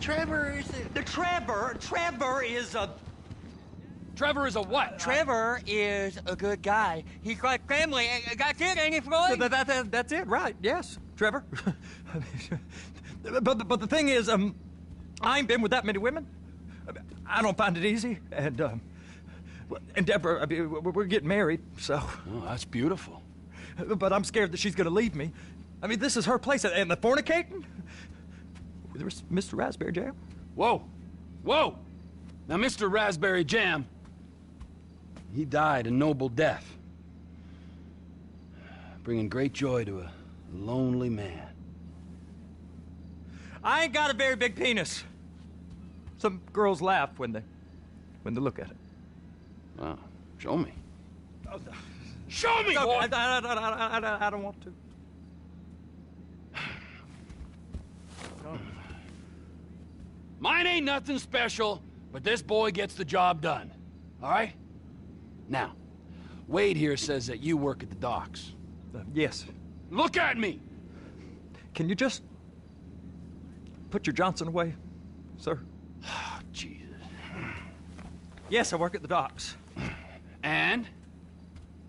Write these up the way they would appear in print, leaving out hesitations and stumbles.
Trevor is Trevor is a... Trevor is a what? Trevor is a good guy. He's like family. That's it, ain't it, Floyd? That's it, right? Yes, Trevor. but the thing is, I ain't been with that many women. I don't find it easy, and Deborah, I mean, we're getting married, so. Oh, that's beautiful. But I'm scared that she's gonna leave me. I mean, this is her place, and the fornicating? There's Mr. Raspberry Jam. Whoa, whoa! Now, Mr. Raspberry Jam, he died a noble death, bringing great joy to a lonely man. I ain't got a very big penis. Some girls laugh when they look at it. Wow, show me. Oh, Show me, no, boy! I don't want to. Mine ain't nothing special, but this boy gets the job done. All right? Now, Wade here says that you work at the docks. Yes. Look at me! Can you just put your Johnson away, sir? Oh, Jesus. Yes, I work at the docks. And?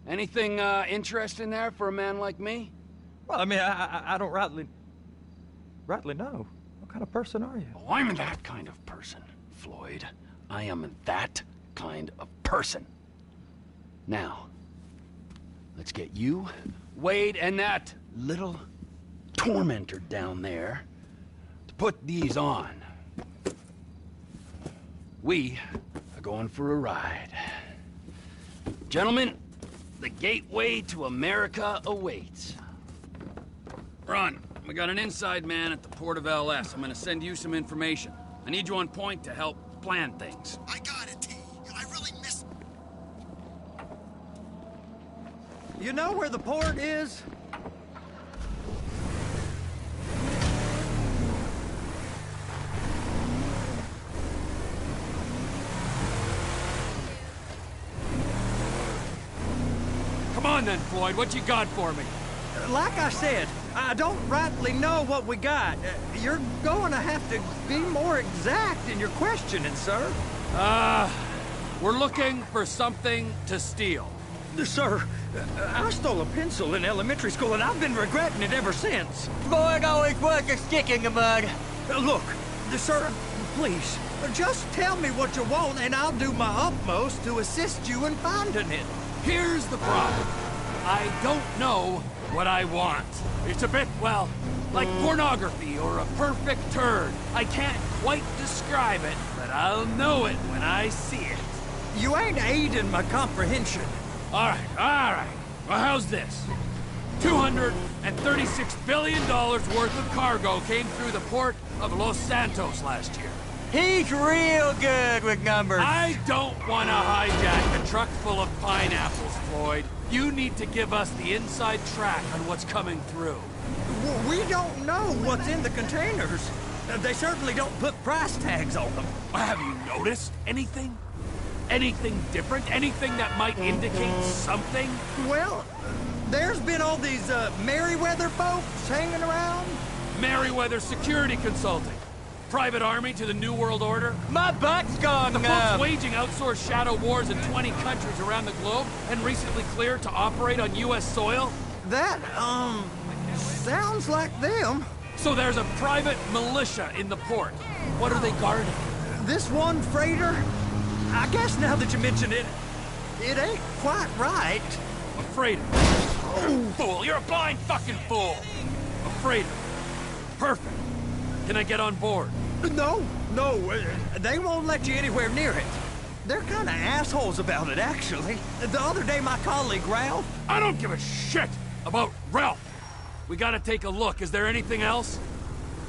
Anything interesting there for a man like me? Well, I mean, I don't rightly know. What kind of person are you? Oh, I'm that kind of person, Floyd. I am that kind of person. Now, let's get you, Wade, and that little tormentor down there to put these on. We are going for a ride. Gentlemen, the gateway to America awaits. Ron, we got an inside man at the port of LS. I'm gonna send you some information. I need you on point to help plan things. I got it, T. I really miss... You know where the port is? Come on then, Floyd. What you got for me? Like I said, I don't rightly know what we got. You're going to have to be more exact in your questioning, sir. We're looking for something to steal. Sir, I stole a pencil in elementary school, and I've been regretting it ever since. Floyd always was a stick in the mud. Look, sir, please, just tell me what you want, and I'll do my utmost to assist you in finding it. Here's the problem. I don't know what I want. It's a bit, well, like pornography or a perfect turd. I can't quite describe it, but I'll know it when I see it. You ain't aiding my comprehension. All right. Well, how's this? $236 billion worth of cargo came through the port of Los Santos last year. He's real good with numbers. I don't want to hijack a truck full of pineapples, Floyd. You need to give us the inside track on what's coming through. We don't know what's in the containers. They certainly don't put price tags on them. Have you noticed anything? Anything different? Anything that might indicate something? Well, there's been all these Merryweather folks hanging around. Merryweather Security Consulting. Private army to the New World Order. My butt's gone The numb. folks waging outsourced shadow wars in 20 countries around the globe and recently cleared to operate on U.S. soil. That, sounds like them. So there's a private militia in the port. What are they guarding? This one freighter, I guess now that you mention it, it ain't quite right. A freighter. Oh, fool! You're a blind fucking fool! A freighter. Perfect. Can I get on board? No, they won't let you anywhere near it. They're kind of assholes about it, actually. The other day, my colleague, Ralph... I don't give a shit about Ralph! We gotta take a look. Is there anything else?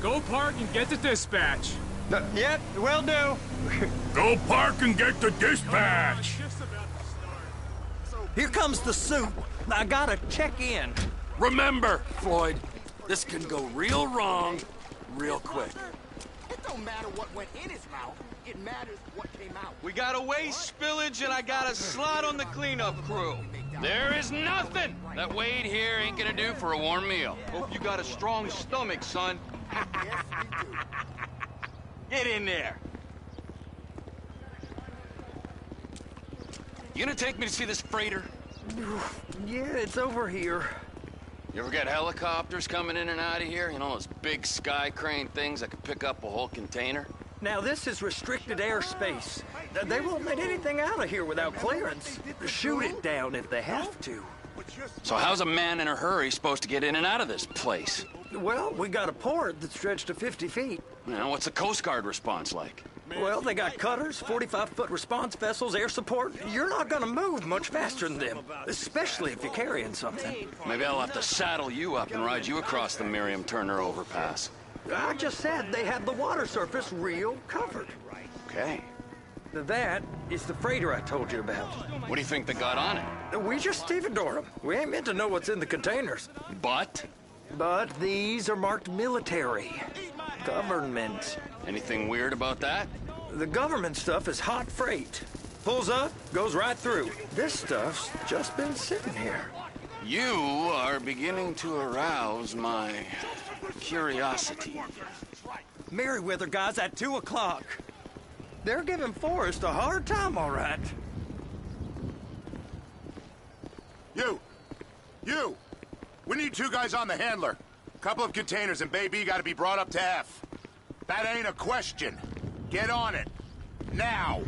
Go park and get the dispatch. Yep, will do. Go park and get the dispatch! Here comes the soup. I gotta check in. Remember, Floyd, this can go real wrong real quick. It don't matter what went in his mouth. It matters what came out. We got a waste spillage and I got a slot on the cleanup crew. There is nothing that Wade here ain't gonna do for a warm meal. Hope you got a strong stomach, son. Get in there. You gonna take me to see this freighter? Yeah, it's over here. You ever get helicopters coming in and out of here? You know, those big sky crane things that could pick up a whole container? Now, this is restricted airspace. They won't let anything out of here without clearance. Shoot it down if they have to. So how's a man in a hurry supposed to get in and out of this place? Well, we got a port that's stretched to 50 feet. You know, what's the Coast Guard response like? Well, they got cutters, 45-foot response vessels, air support. You're not gonna move much faster than them, especially if you're carrying something. Maybe I'll have to saddle you up and ride you across the Miriam Turner overpass. I just said they have the water surface real covered. Okay. That is the freighter I told you about. What do you think they got on it? We just stevedore them. We ain't meant to know what's in the containers. But? But these are marked military. Government. Anything weird about that? The government stuff is hot freight. Pulls up, goes right through. This stuff's just been sitting here. You are beginning to arouse my curiosity. Merryweather guys at 2 o'clock. They're giving Forrest a hard time, all right. You! We need 2 guys on the handler. Couple of containers and Bay B gotta be brought up to F. That ain't a question. Get on it. Now!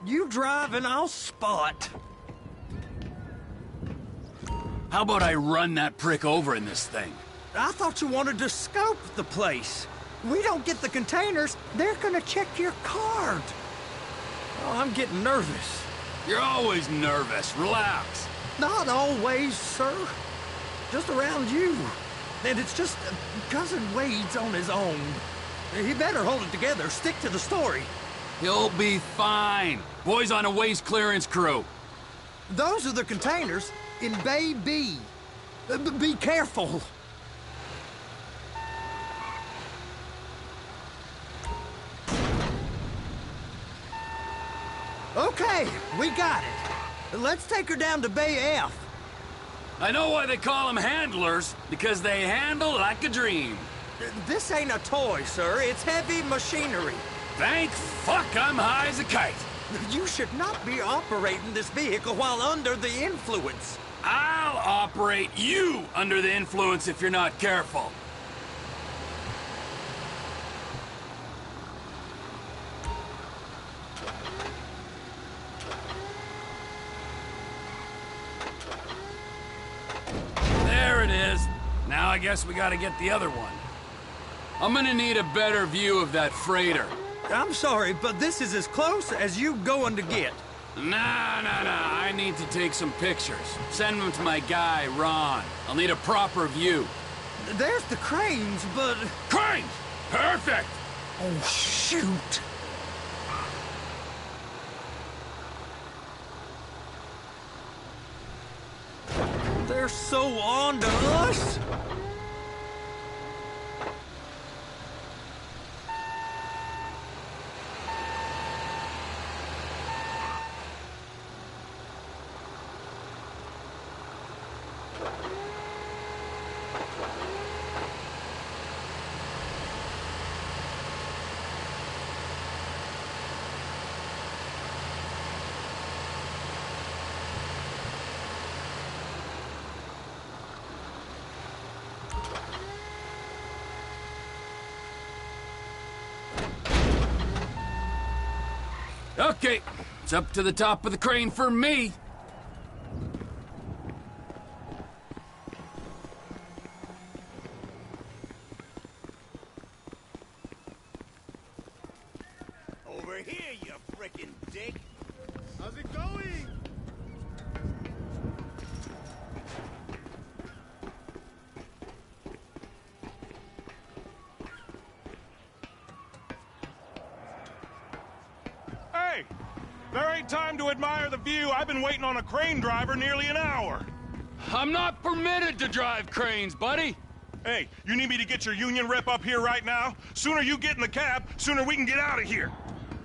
You drive and I'll spot. How about I run that prick over in this thing? I thought you wanted to scope the place. We don't get the containers, they're gonna check your card. Oh, I'm getting nervous. You're always nervous. Relax. Not always, sir. Just around you. And it's just Cousin Wade's on his own. He better hold it together, stick to the story. He'll be fine. Boy's on a waste clearance crew. Those are the containers in Bay B. Be careful. Okay, we got it. Let's take her down to Bay F. I know why they call them handlers, because they handle like a dream. This ain't a toy, sir. It's heavy machinery. Thank fuck I'm high as a kite. You should not be operating this vehicle while under the influence. I'll operate you under the influence if you're not careful. There it is. Now I guess we gotta get the other one. I'm gonna need a better view of that freighter. I'm sorry, but this is as close as you going to get. Nah. I need to take some pictures. Send them to my guy, Ron. I'll need a proper view. There's the cranes, but... Cranes! Perfect! Oh, shoot. They're so on to us. Okay, it's up to the top of the crane for me. Over here, you frickin' dick. How's it going? Hey! There ain't time to admire the view. I've been waiting on a crane driver nearly an hour. I'm not permitted to drive cranes, buddy. Hey, you need me to get your union rep up here right now? Sooner you get in the cab, sooner we can get out of here.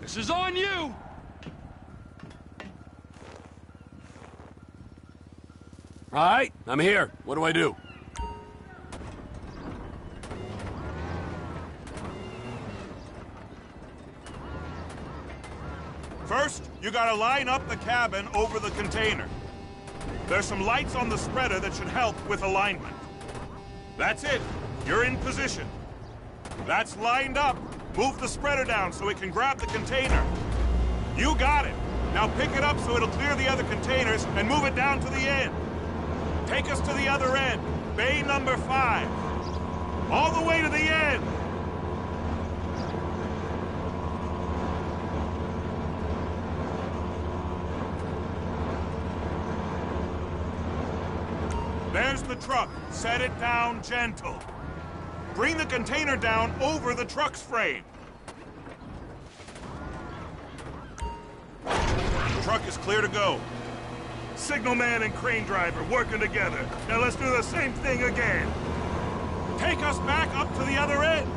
This is on you. All right, I'm here. What do I do? First, you gotta line up the cabin over the container. There's some lights on the spreader that should help with alignment. That's it. You're in position. That's lined up. Move the spreader down so it can grab the container. You got it. Now pick it up so it'll clear the other containers and move it down to the end. Take us to the other end. Bay number 5. All the way to the end. There's the truck. Set it down gentle. Bring the container down over the truck's frame. The truck is clear to go. Signalman and crane driver working together. Now let's do the same thing again. Take us back up to the other end.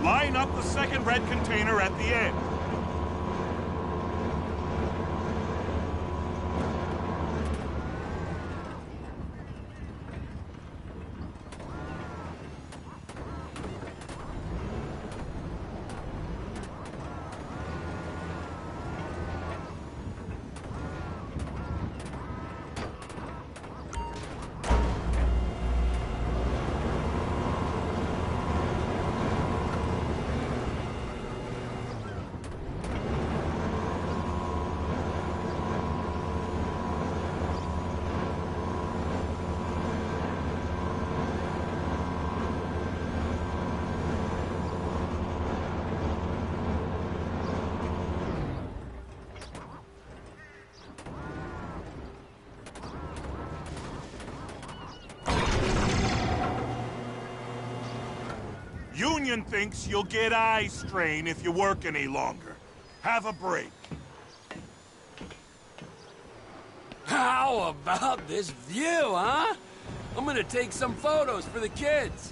Line up the second red container at the end. Union thinks you'll get eye strain if you work any longer. Have a break. How about this view, huh? I'm gonna take some photos for the kids.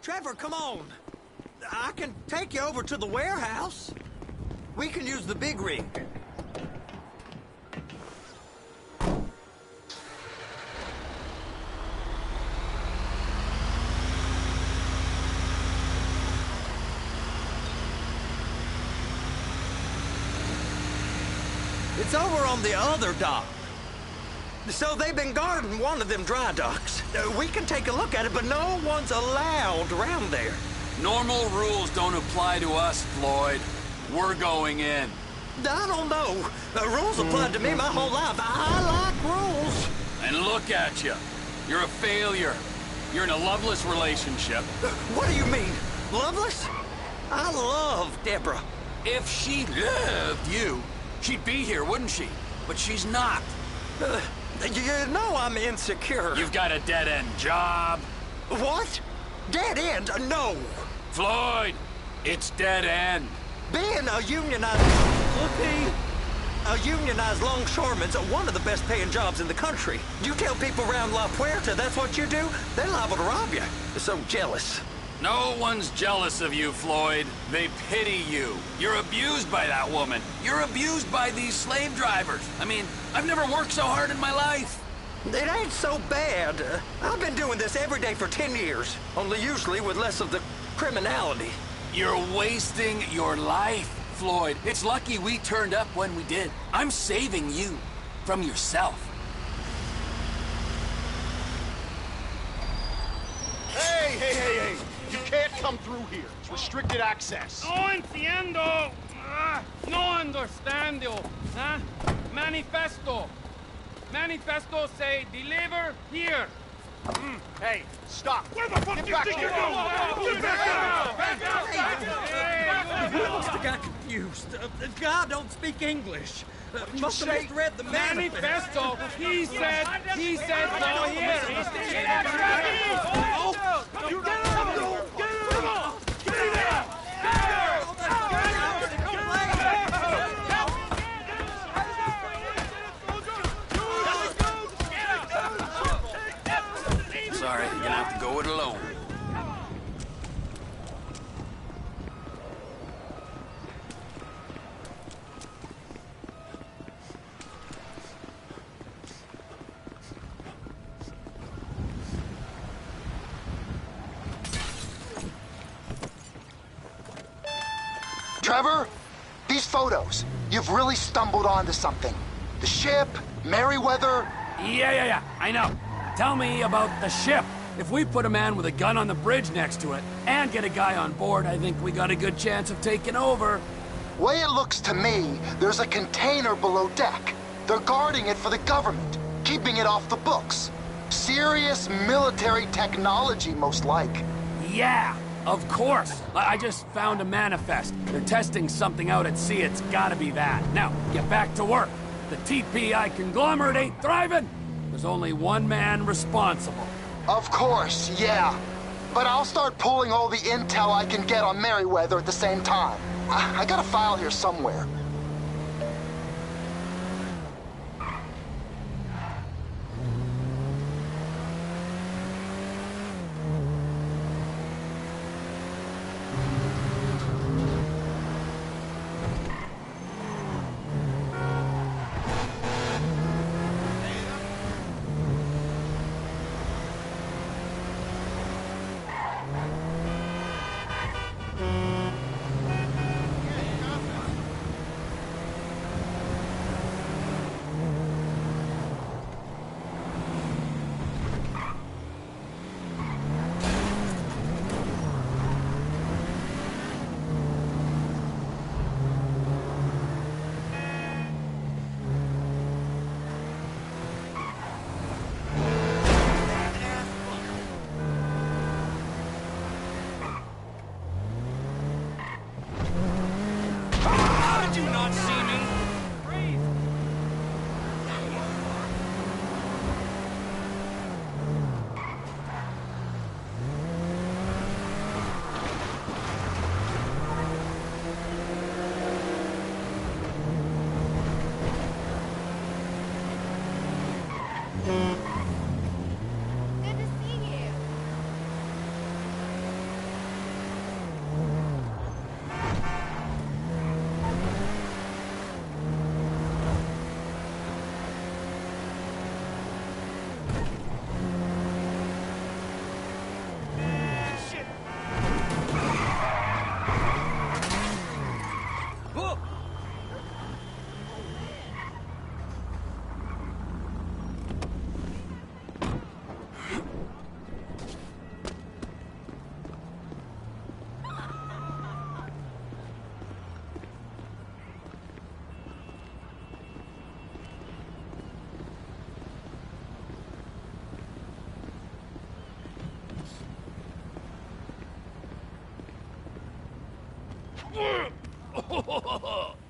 Trevor, come on. I can take you over to the warehouse. We can use the big rig. It's over on the other dock. So they've been guarding one of them dry docks. We can take a look at it, but no one's allowed around there. Normal rules don't apply to us, Floyd. We're going in. I don't know. Rules applied to me my whole life. I like rules. And look at you. You're a failure. You're in a loveless relationship. What do you mean? Loveless? I love Deborah. If she loved you, she'd be here, wouldn't she? But she's not. You know I'm insecure. You've got a dead-end job. What? Dead end? No. Floyd, it's dead end. Being a unionized... A unionized longshoreman's one of the best paying jobs in the country. You tell people around La Puerta that's what you do, they're liable to rob you. They're so jealous. No one's jealous of you, Floyd. They pity you. You're abused by that woman. You're abused by these slave drivers. I mean, I've never worked so hard in my life. It ain't so bad. I've been doing this every day for 10 years, only usually with less of the criminality. You're wasting your life, Floyd. It's lucky we turned up when we did. I'm saving you from yourself. Hey! You can't come through here. It's restricted access. No entiendo. No understando. Huh? Manifesto. Manifesto say deliver here. Hey, stop. Where the fuck Get do you back think here. you're going? Back out! You must have got confused. God don't speak English. Must have misread the Manifesto. He said go here. Sorry, you're gonna have to go it alone. Trevor, these photos, you've really stumbled onto something. The ship, Merryweather. Yeah, I know. Tell me about the ship. If we put a man with a gun on the bridge next to it and get a guy on board, I think we got a good chance of taking over. Way it looks to me, there's a container below deck. They're guarding it for the government, keeping it off the books. Serious military technology, most like. Yeah, of course. I just found a manifest. They're testing something out at sea. It's gotta be that. Now, get back to work. The TPI conglomerate ain't thriving. There's only one man responsible. Of course, yeah. But I'll start pulling all the intel I can get on Merryweather at the same time. I got a file here somewhere.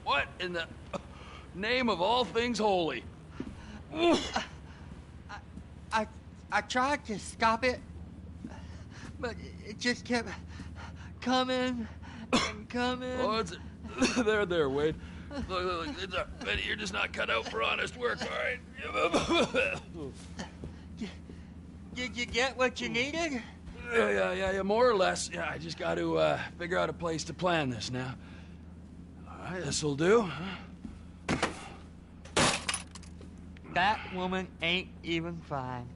What in the name of all things holy? I tried to stop it, but it just kept coming and coming. Oh, it's... There, Wade. Look, Benny, you're just not cut out for honest work, all right? Did you get what you needed? Yeah, more or less. Yeah, I just got to figure out a place to plan this now. All right, this'll do. That woman ain't even fine.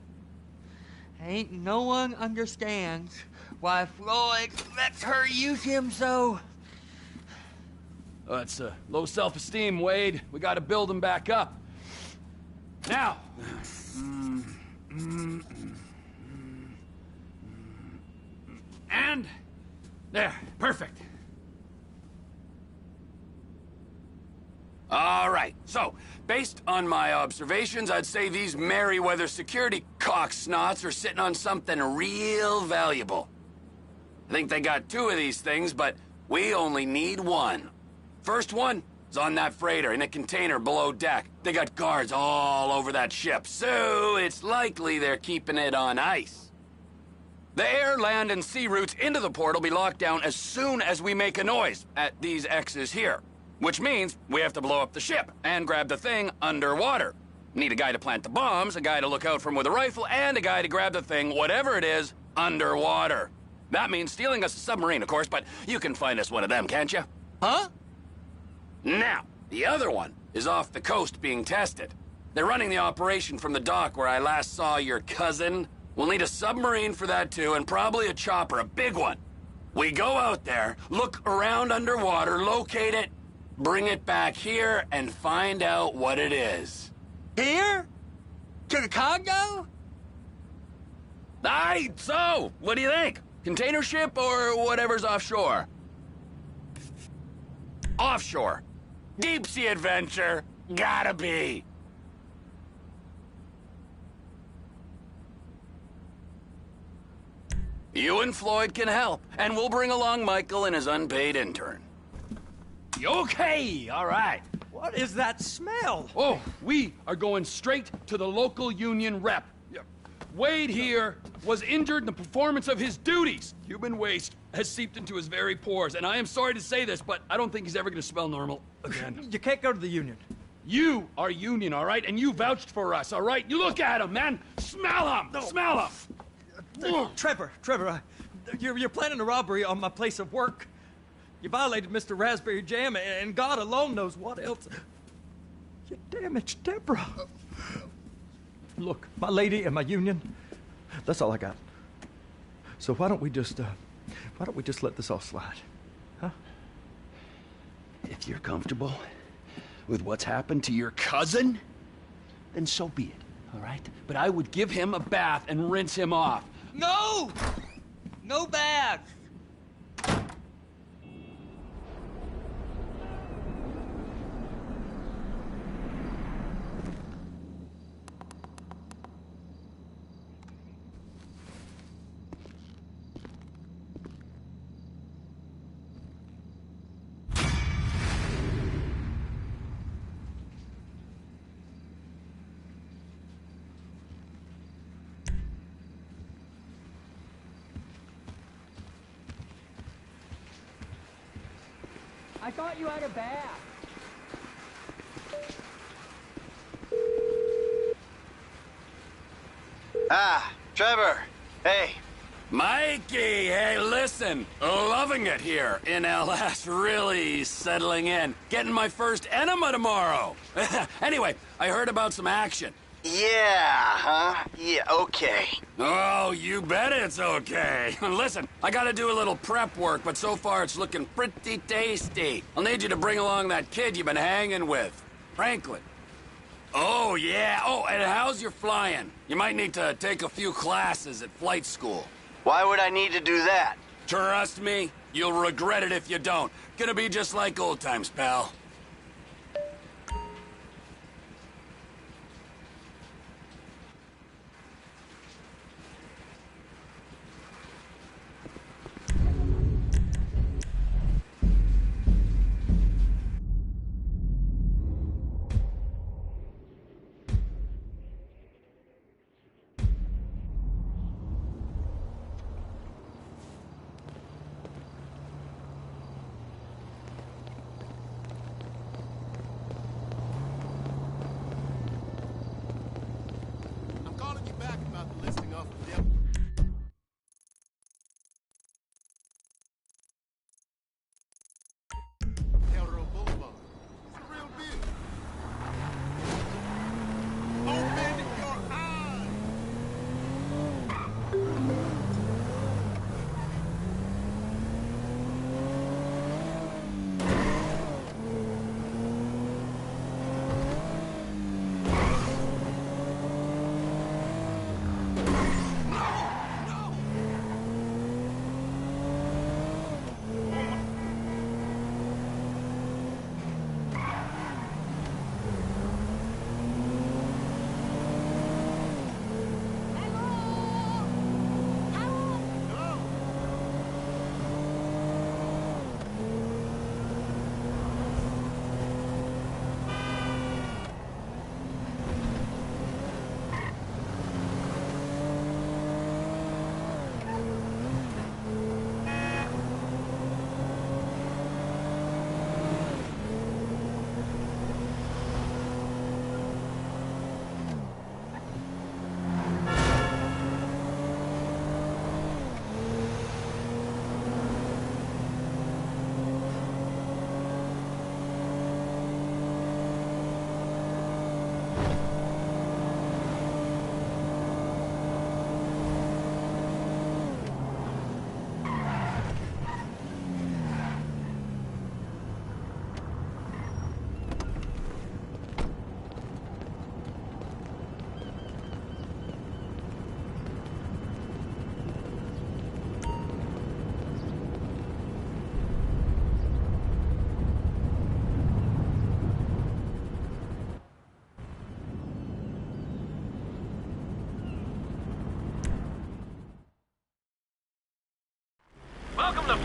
Ain't no one understands why Floyd lets her use him so. Oh, that's low self-esteem, Wade. We got to build him back up. Now. And there, perfect. All right, so, based on my observations, I'd say these Merryweather security cocksnots are sitting on something real valuable. I think they got 2 of these things, but we only need 1. First one is on that freighter in a container below deck. They got guards all over that ship, so it's likely they're keeping it on ice. The air, land, and sea routes into the port will be locked down as soon as we make a noise at these X's here. Which means we have to blow up the ship and grab the thing underwater. Need a guy to plant the bombs, a guy to look out for him with a rifle, and a guy to grab the thing, whatever it is, underwater. That means stealing us a submarine, of course, but you can find us one of them, can't you? Huh? Now, the other one is off the coast being tested. They're running the operation from the dock where I last saw your cousin. We'll need a submarine for that too, and probably a chopper, a big one. We go out there, look around underwater, locate it, bring it back here, and find out what it is. Here? To the Congo? Aye, so, what do you think? Container ship or whatever's offshore? Offshore. Deep sea adventure. Gotta be. You and Floyd can help, and we'll bring along Michael and his unpaid intern. Okay, all right. What is that smell? Oh, we are going straight to the local union rep. Wade here was injured in the performance of his duties. Human waste has seeped into his very pores, and I am sorry to say this, but I don't think he's ever going to smell normal again. You can't go to the union. You are union, all right? And you vouched for us, all right? You look at him, man. Smell him. No. Smell him. Trevor, you're planning a robbery on my place of work. You violated Mr. Raspberry Jam, and God alone knows what else. You damaged Deborah. Look, my lady and my union, that's all I got. So why don't we just let this all slide, huh? If you're comfortable with what's happened to your cousin, then so be it, all right? But I would give him a bath and rinse him off. No! No bags! I thought you had a bath. Ah, Trevor. Hey. Mikey, hey, listen. Loving it here in LS. Really settling in. Getting my first enema tomorrow. Anyway, I heard about some action. Yeah, huh? Yeah, okay. Oh, you bet it's okay. Listen, I gotta do a little prep work, but so far it's looking pretty tasty. I'll need you to bring along that kid you've been hanging with, Franklin. Oh, yeah. Oh, and how's your flying? You might need to take a few classes at flight school. Why would I need to do that? Trust me, you'll regret it if you don't. Gonna be just like old times, pal.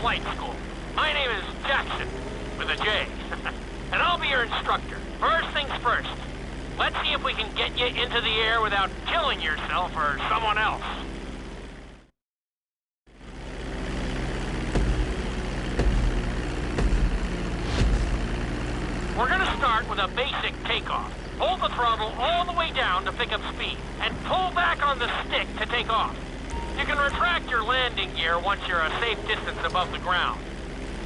flight school. My name is Jackson, with a J. And I'll be your instructor. First things first. Let's see if we can get you into the air without killing yourself or someone else. We're gonna start with a basic takeoff. Hold the throttle all the way down to pick up speed, and pull back on the stick to take off. You can retract your landing gear once you're a safe distance above the ground.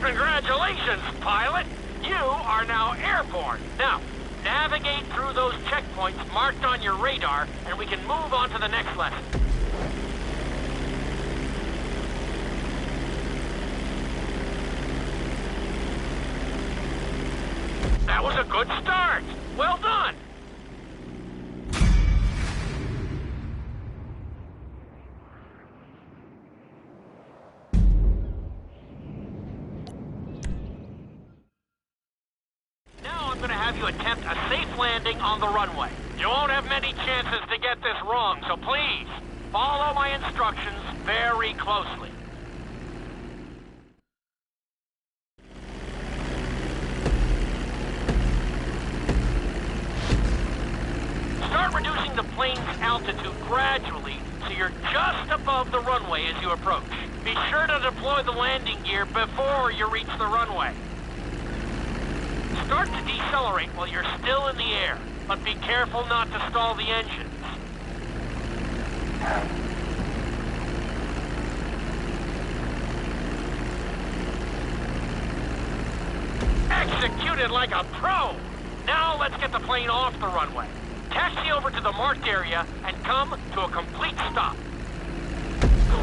Congratulations, pilot! You are now airborne. Now, navigate through those checkpoints marked on your radar, and we can move on to the next lesson. That was a good start. Well done. Now I'm going to have you attempt a safe landing on the runway. You won't have many chances to get this wrong, so please, follow my instructions very closely. Start reducing the plane's altitude gradually so you're just above the runway as you approach. Be sure to deploy the landing gear before you reach the runway. Start to decelerate while you're still in the air, but be careful not to stall the engines. Executed like a pro! Now let's get the plane off the runway. Taxi over to the marked area and come to a complete stop.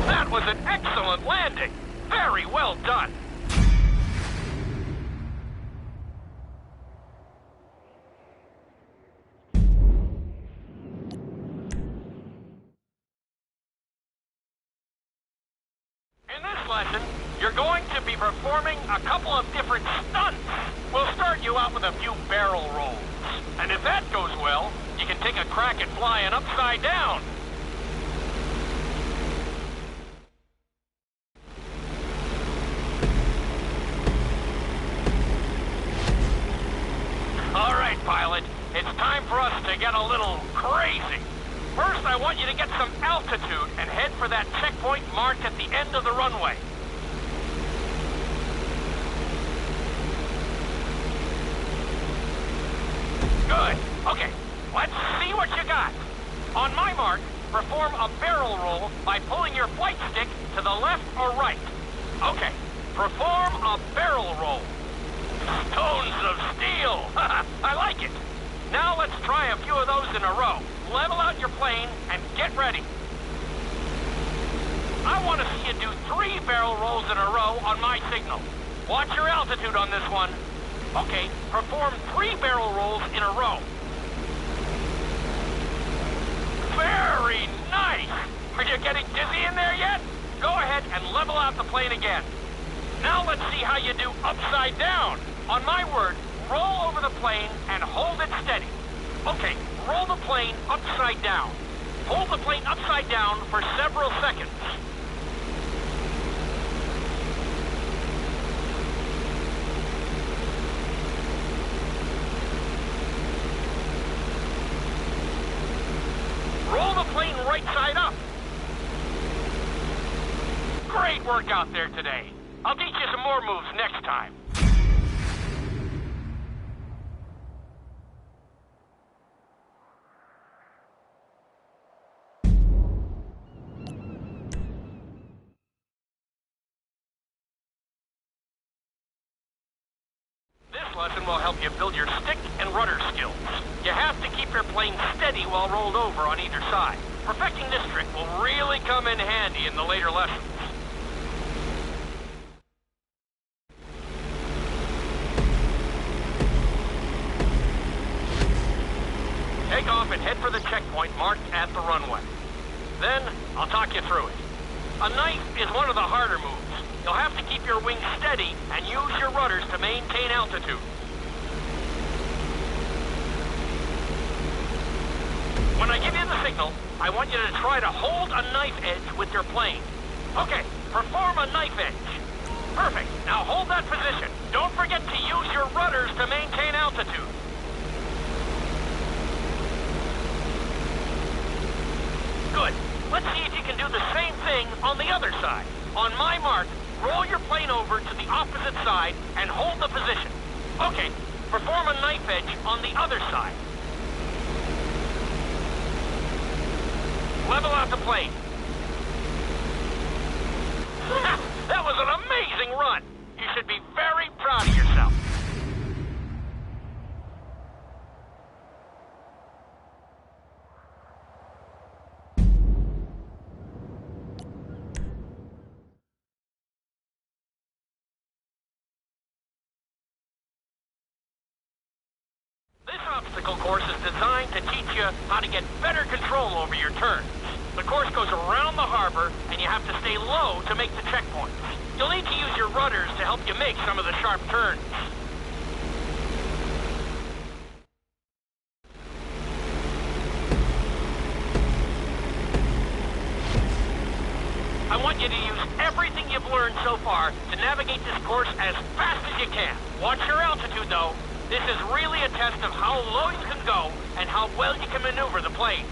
That was an excellent landing. Very well done. In this lesson, you're going to be performing a couple of different stunts. We'll start you out with a few barrel rolls. And if that goes well, you can take a crack at flying upside down. All right, pilot. It's time for us to get a little crazy. First, I want you to get some altitude and head for that checkpoint marked at the end of the runway. Good. Okay, let's see what you got. On my mark, perform a barrel roll by pulling your flight stick to the left or right. Okay, perform a barrel roll. Stones of steel. I like it. Now let's try a few of those in a row. Level out your plane and get ready. I want to see you do 3 barrel rolls in a row on my signal. Watch your altitude on this one. Okay, perform 3 barrel rolls in a row. Very nice! Are you getting dizzy in there yet? Go ahead and level out the plane again. Now let's see how you do upside down. On my word, roll over the plane and hold it steady. Okay, roll the plane upside down. Hold the plane upside down for several seconds. Roll the plane right side up. Great work out there today. I'll teach you some more moves next time. This lesson will help you build your stick and rudder skills. You have to keep your plane steady while rolled over on either side. Perfecting this trick will really come in handy in the later lessons. Take off and head for the checkpoint marked at the runway. Then, I'll talk you through it. A knife is one of the harder moves. You'll have to keep your wings steady and use your rudders to maintain altitude. When I give you the signal, I want you to try to hold a knife edge with your plane. Okay, perform a knife edge. Perfect. Now hold that position. Don't forget to use your rudders to maintain altitude. Good. Let's see if you can do the same thing on the other side. On my mark, roll your plane over to the opposite side and hold the position. Okay, perform a knife edge on the other side. Level out the plane. That was an amazing run. You should be very proud of yourself. This obstacle course is designed to teach you how to get better control over your turns. The course goes around the harbor, and you have to stay low to make the checkpoints. You'll need to use your rudders to help you make some of the sharp turns. I want you to use everything you've learned so far to navigate this course as fast as you can. Watch your altitude, though. This is really a test of how low you can go and how well you can maneuver the plane.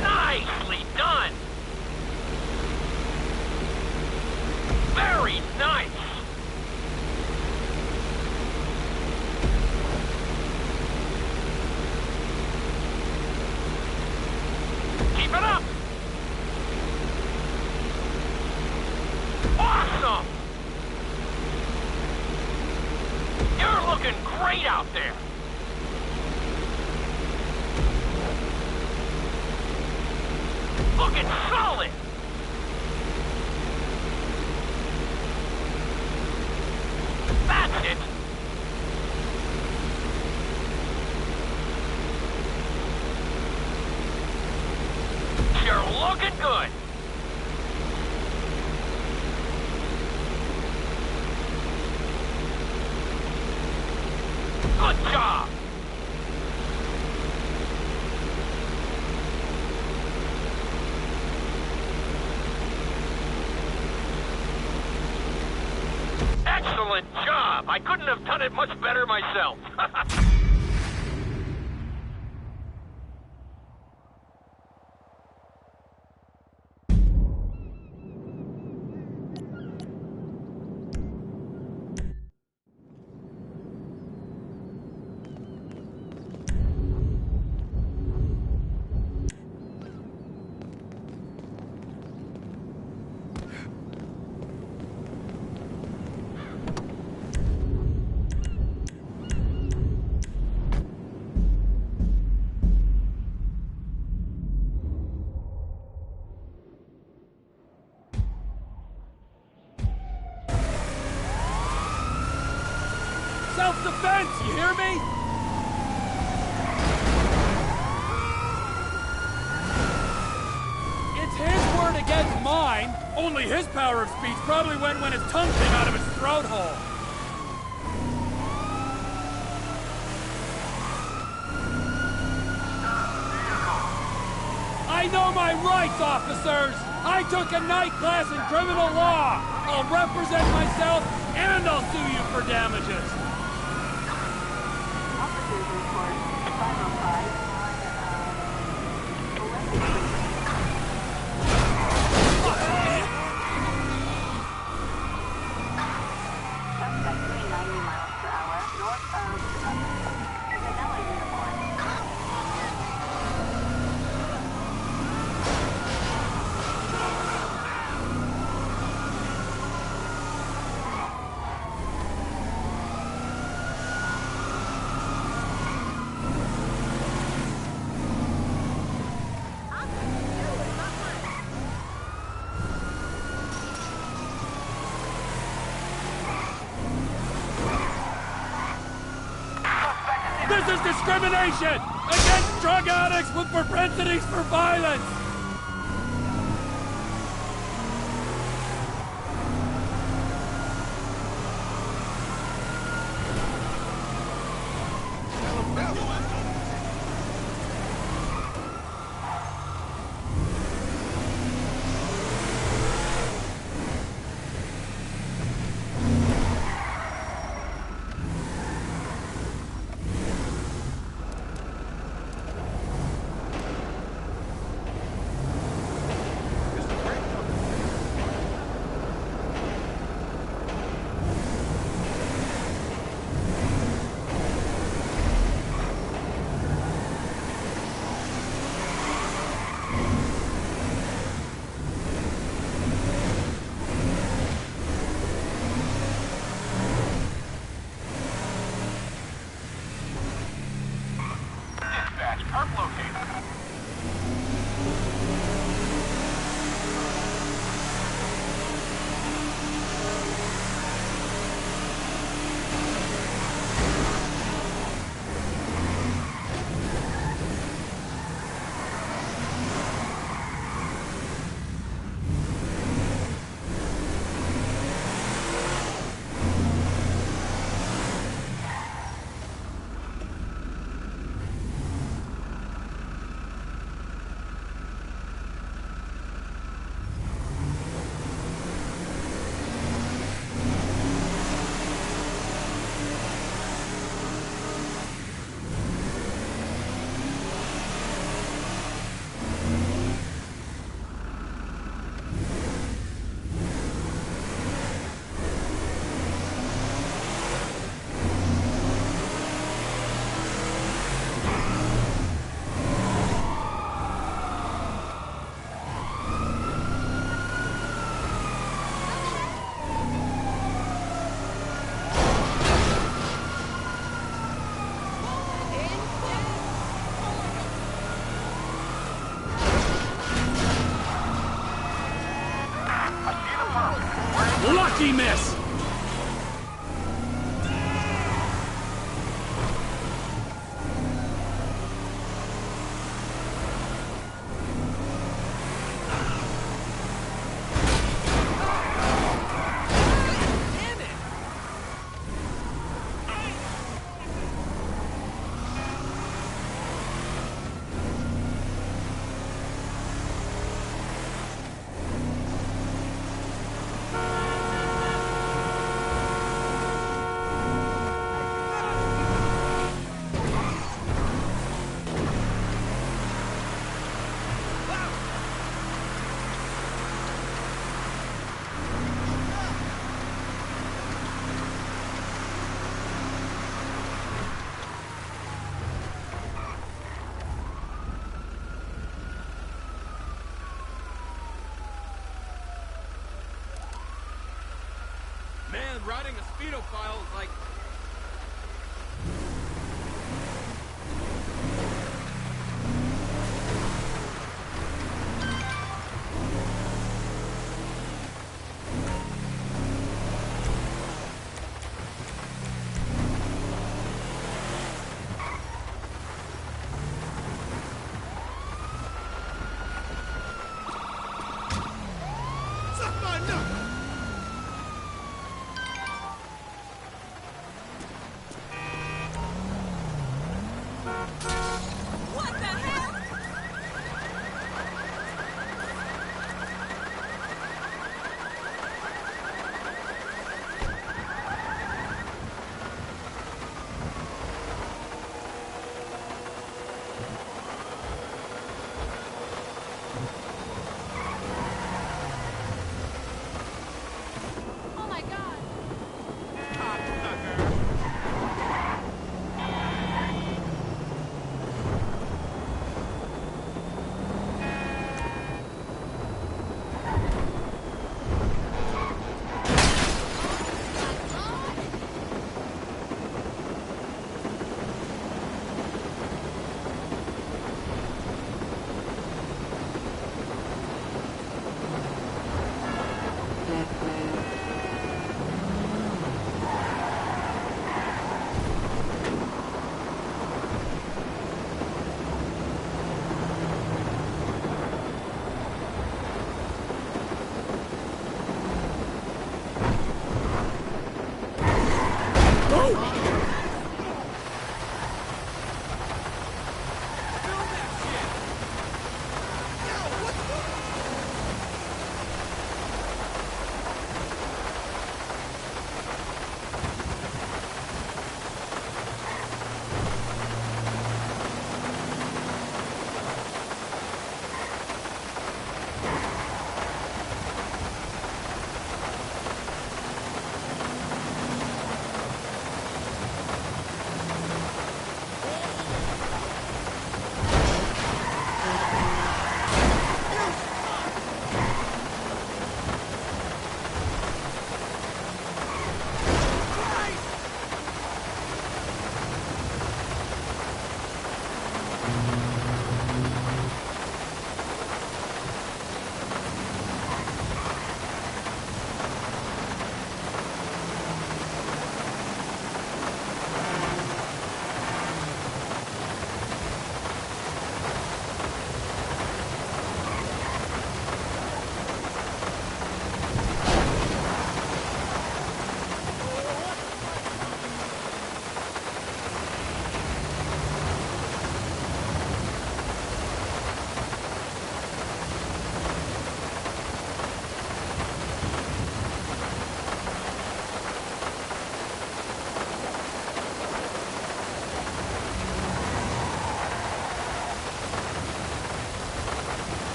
Nicely done! Very nice! Keep it up! Awesome! You're looking great out there! Looking solid! That's it! You're looking good! Good job! Excellent job! I couldn't have done it much better myself. Self-defense, you hear me? It's his word against mine. Only his power of speech probably went when his tongue came out of his throat hole. I know my rights, officers! I took a night class in criminal law! I'll represent myself, and I'll sue you for damages! Suspect 390 miles per hour, north of This is discrimination against drug addicts with propensities for violence! Lucky miss! Man, riding a speedophile is like...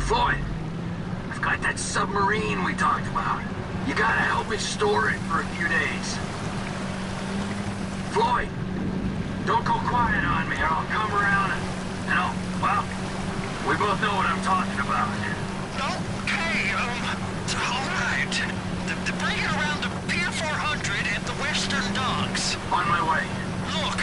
Floyd, I've got that submarine we talked about. You gotta help me store it for a few days. Floyd, don't go quiet on me or I'll come around and I'll, well, we both know what I'm talking about. Okay, all right. Bring it around to Pier 400 at the Western Docks. On my way. Look,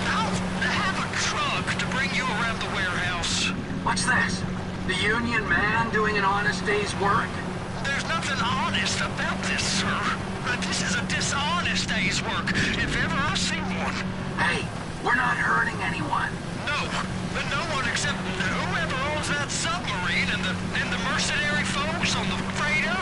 I'll have a truck to bring you around the warehouse. What's this? The union man doing an honest day's work? There's nothing honest about this, sir. This is a dishonest day's work, if ever I've seen one. Hey, we're not hurting anyone. No, but no one except whoever owns that submarine and the mercenary folks on the freighter.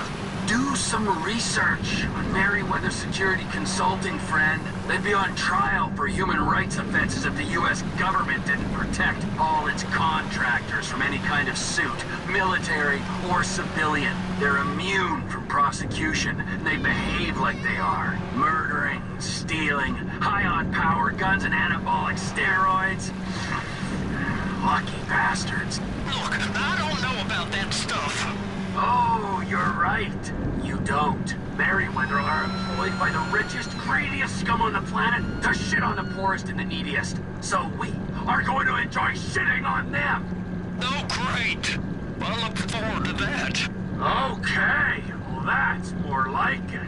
Do some research on Merryweather Security Consulting, friend. They'd be on trial for human rights offenses if the U.S. government didn't protect all its contractors from any kind of suit, military or civilian. They're immune from prosecution, and they behave like they are. Murdering, stealing, high on power guns and anabolic steroids. Lucky bastards. Look, I don't know about that stuff. Oh, you're right. You don't. Merryweather are employed by the richest, greediest scum on the planet to shit on the poorest and the neediest. So we are going to enjoy shitting on them. Oh, great. I look forward to that. Okay. Well, that's more like it.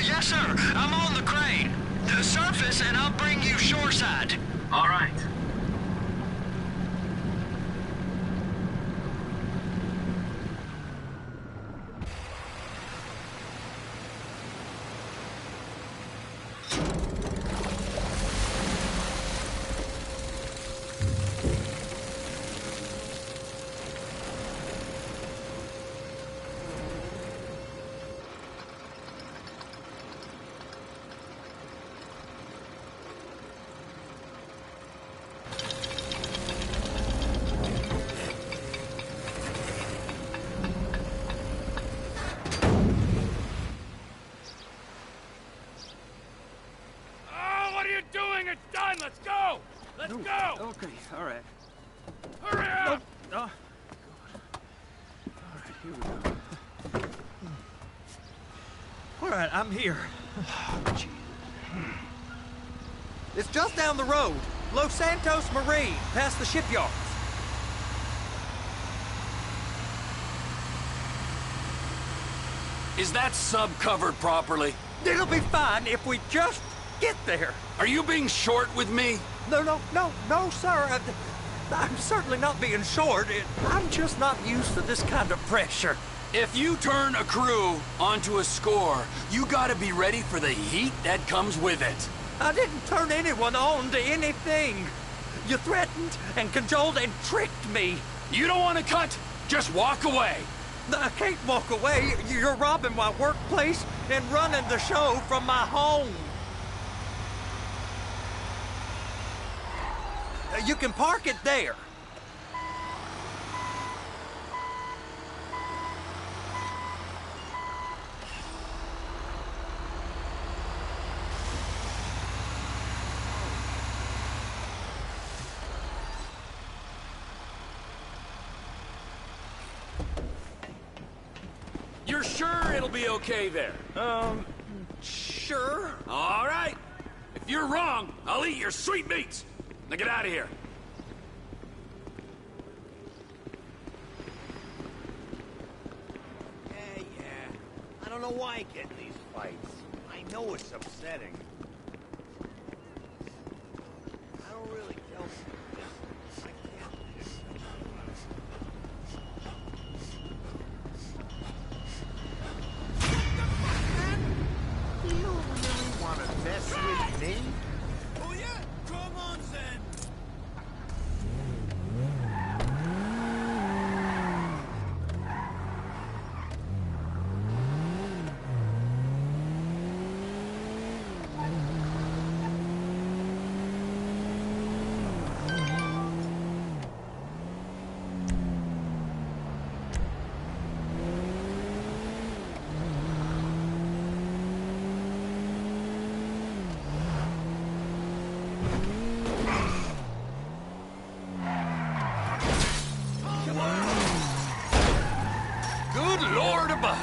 Yes, sir. I'm on the crane. Surface and I'll bring you shoreside. All right. Let's go! Let's go! Okay, all right. Hurry up! No. All right, here we go. All right, I'm here. It's just down the road. Los Santos Marine, past the shipyards. Is that sub covered properly? It'll be fine if we just get there. Are you being short with me? No, sir. I'm certainly not being short. I'm just not used to this kind of pressure. If you turn a crew onto a score, you gotta be ready for the heat that comes with it. I didn't turn anyone on to anything. You threatened and cajoled and tricked me. You don't want to cut? Just walk away. I can't walk away. You're robbing my workplace and running the show from my home. You can park it there. You're sure it'll be okay there? Sure. All right. If you're wrong, I'll eat your sweet meats. Now get out of here. Yeah. I don't know why I get in these fights. I know it's upsetting. I don't really tell people. I can't. You really want to mess with me? Oh yeah, come on then. Good Lord above.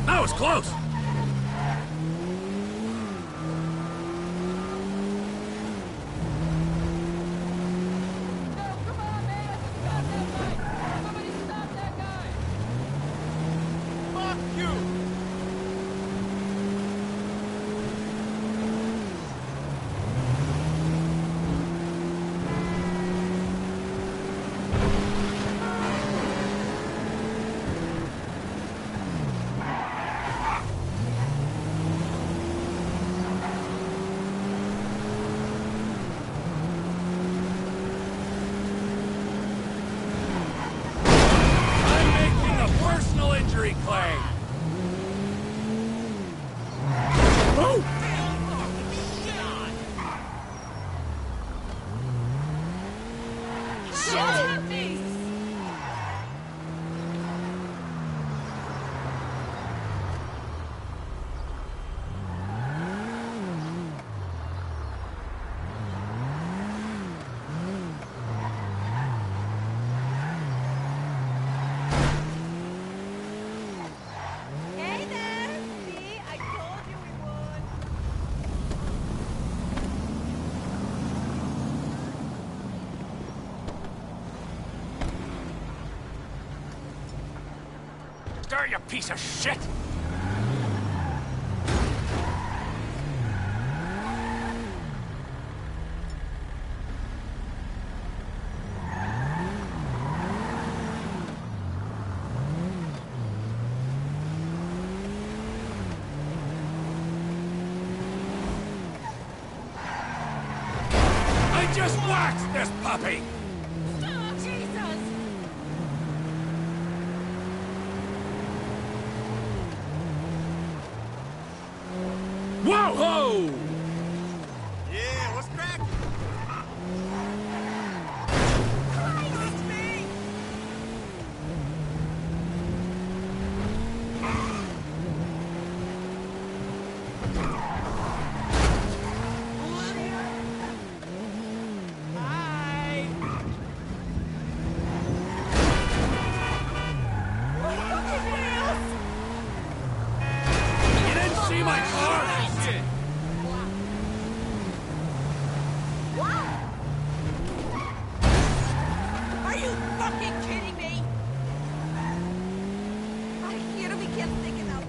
That was close. sir, you piece of shit! I just waxed this puppy! Oh, Jesus! Whoa! Ho! Yeah, what's cracking? You didn't see my car? Are you fucking kidding me? I hear we can't take it out.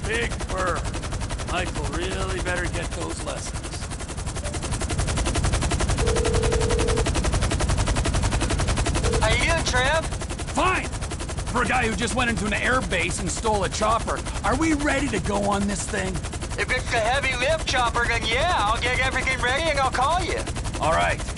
Big bird. Michael really better get those lessons. Trev? Fine! For a guy who just went into an air base and stole a chopper, are we ready to go on this thing? If it's a heavy lift chopper, then yeah, I'll get everything ready and I'll call you. All right.